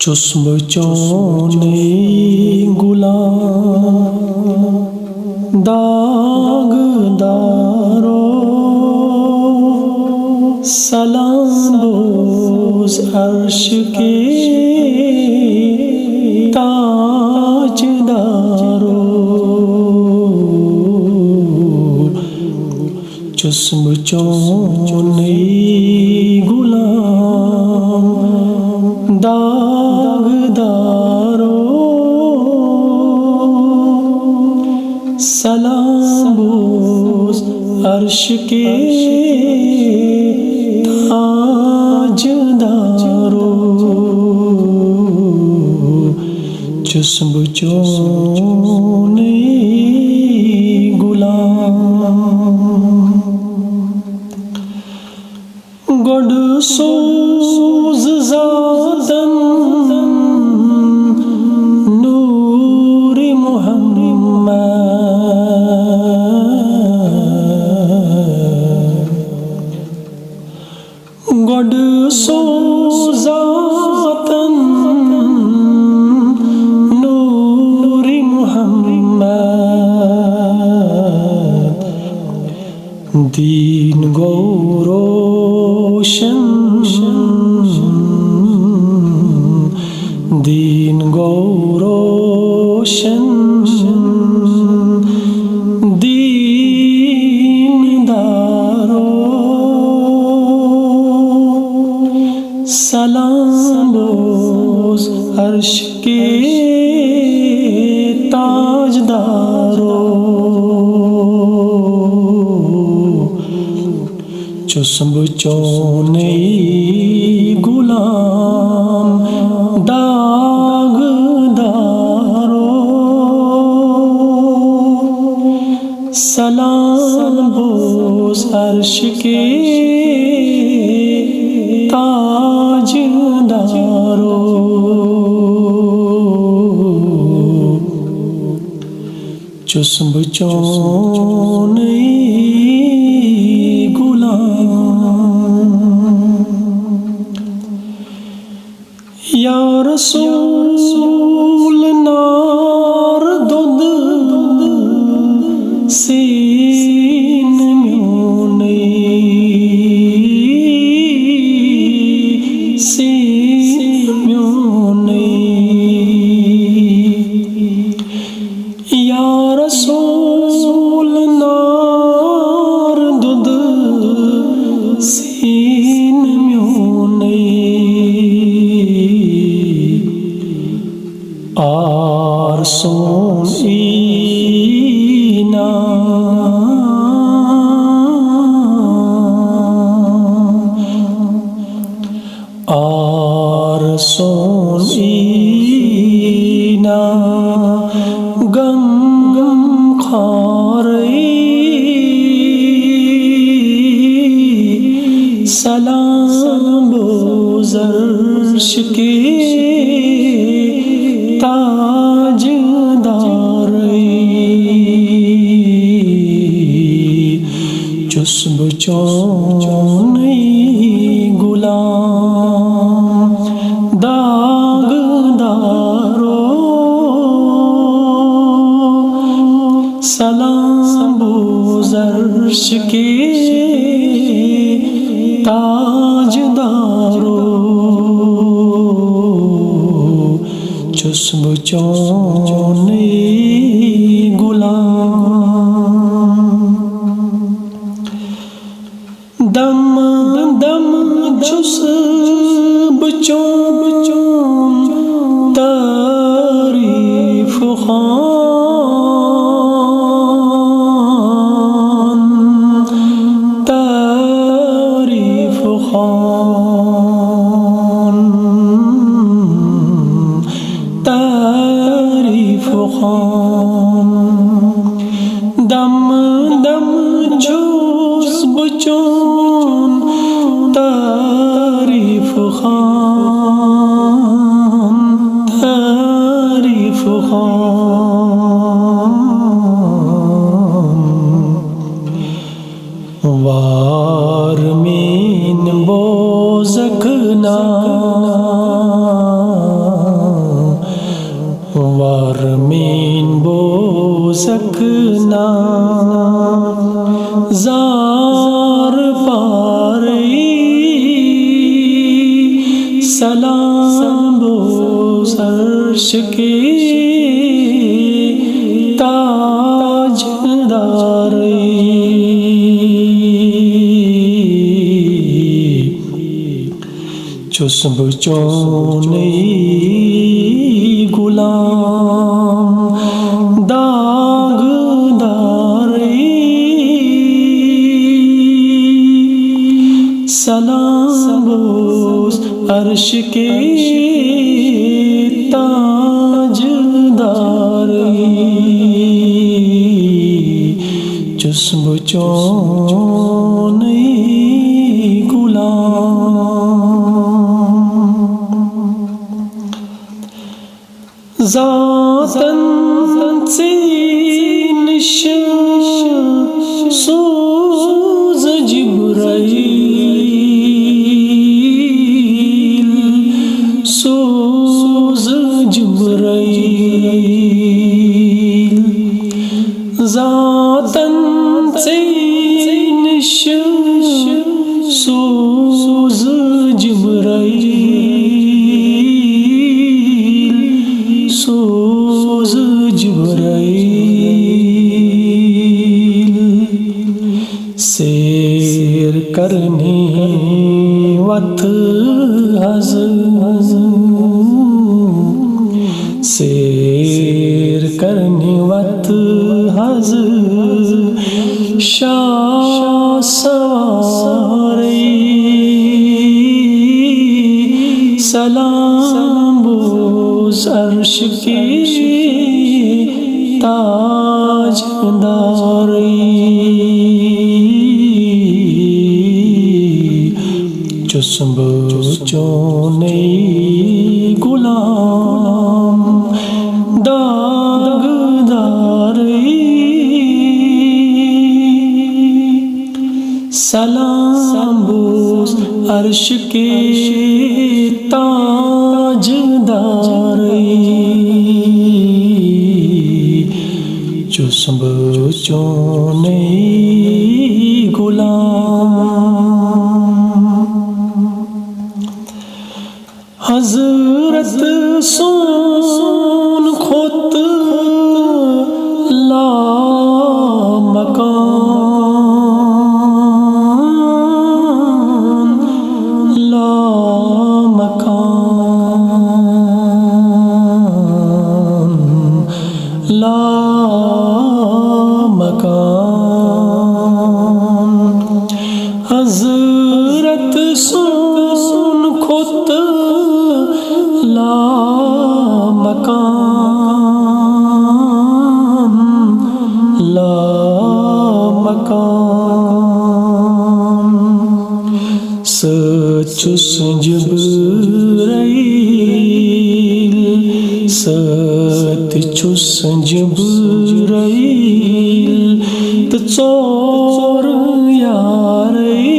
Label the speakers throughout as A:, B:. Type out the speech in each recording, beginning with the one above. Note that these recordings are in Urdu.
A: چسم چونے غلام داغ دارو سلام بوز عرش کے تاج دارو چسم چونے غلام داغ دارو سلام بوز عرش کے تاج دارو چسم چونے غلام گڑ سوز ذاتن نور محمد گڑ سوز ذاتن نور محمد دین گو روشن دین گو روشن دین دارو سلام بوز عرش کے تاج دارو چسم چونے غلام داغ دارو سلام بوز عرش کے تاج دارو چسم چونے یا رسول نار دود سین میونی سین میونی یا رسول نار دود سین میونی آرسون اینا آرسون اینا غم غم خاری سلام بوز عرش کے تاج داری چسم چونے غلام داغ دارو سلام بوز عرش کے تاج دارو چسم چونے غلام دم دم چسب چون تعریف خوان تعریف خوان تعریف خوان دم دم چسب چون تعریف خوان تعریف خوان وارمین بوزکنا سکنا زار پاری سلام بوس عرش کے تاج داری چسب چونی غلام داغ داری سلام بوس عرش کے تاج داری چسب چونی ذاتاً سینش سوز جبرائیل سوز جبرائیل ذاتاً سینش سوز جبرائیل سوز جبرائیل سیر کرنی وقت سیر کرنی وقت شاہ سواری سلام بوس عرش کی تاج داری چسب چونی غلام داغ داری سلام بوس عرش کے تاج داری چسب چونی غلام حضرت سون خود لا مکان لا مکان لا مکان حضرت سون خود لا مکان لا مکان سچس جبرائیل ستچس جبرائیل تچور یاری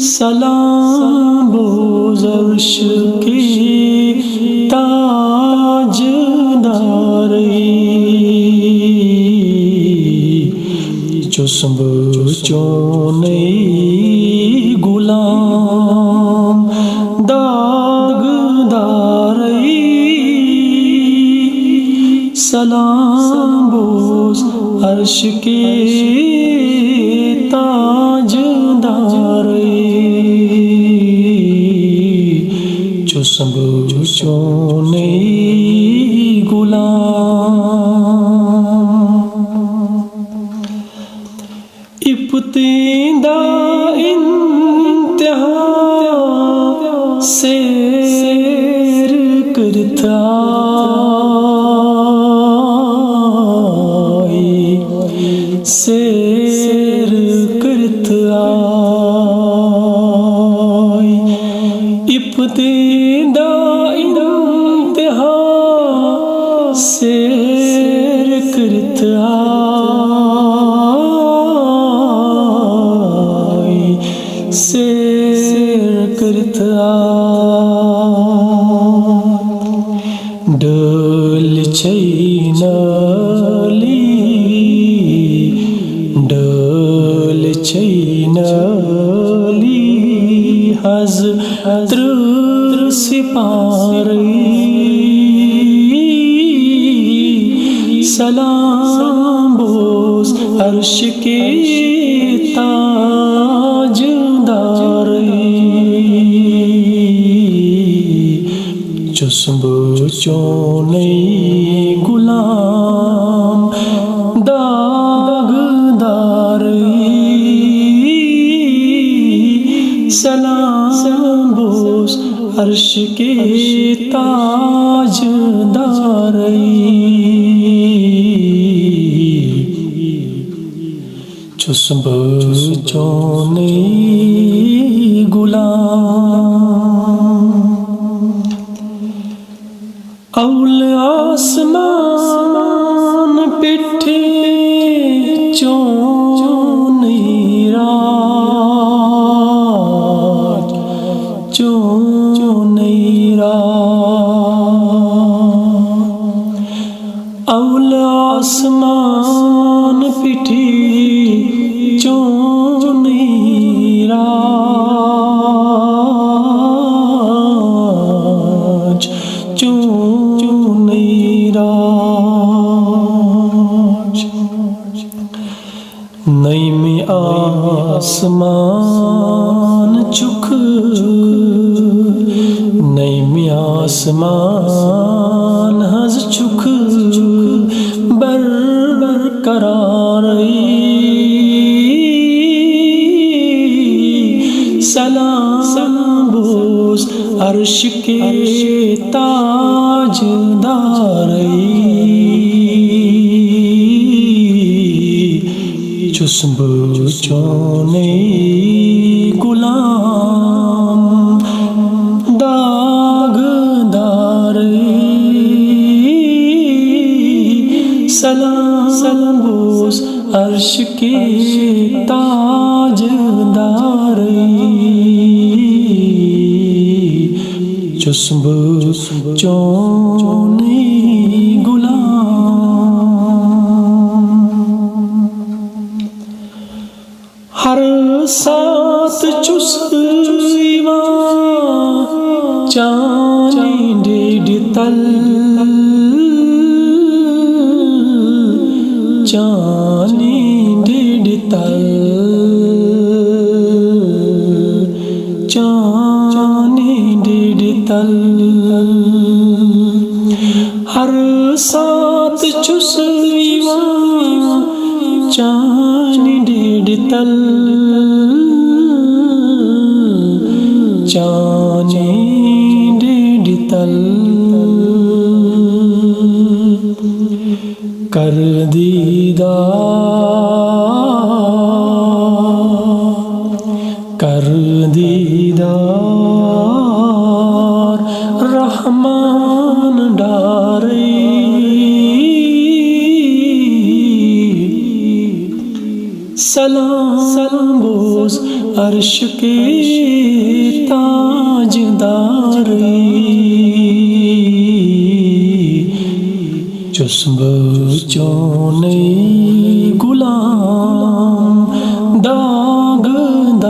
A: سلام بوس عرش کی تاج داری چسب چونی غلام داغ داری سلام بوس عرش کے تاج داری چسب چونی غلام ابتدا انتہا سیر کرتا سیر کرتا ابتدا انتہا سیر کرتا سیر کرتا ڈول چینلی حضرت سپاری سلام بوس عرش کے تاج داری چسب چونی غلام داغداری سلام بوس عرش کے تاج داری چسب چونی غلام اول آسمان پٹھے چونی راج چونی راج اول آسمان پٹھے چونی راج چونی راج نیم آسمان چک نیم آسمان ہز چک برقرار سلام بوس عرش کے تاج داری چسب چونی غلام داغداری سلام بوس عرش کے تاج داری چسب چونی غلام ہر ساتھ چس چانی ڈیڈ تل چانی ڈیڈ تل چانی ڈیڈ تل ہر ساتھ چس چانی ڈیڈ تل چانی ڈیڈ تل کر دیدار رحمان ڈاری سلام بوس عرش کے تاج داری چسب چونی غلام داغداری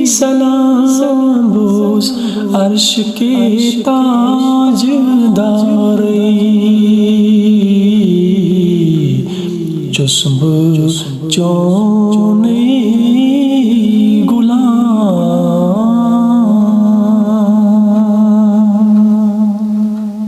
A: سلام بوس عرش کے تاج داری چسب چونی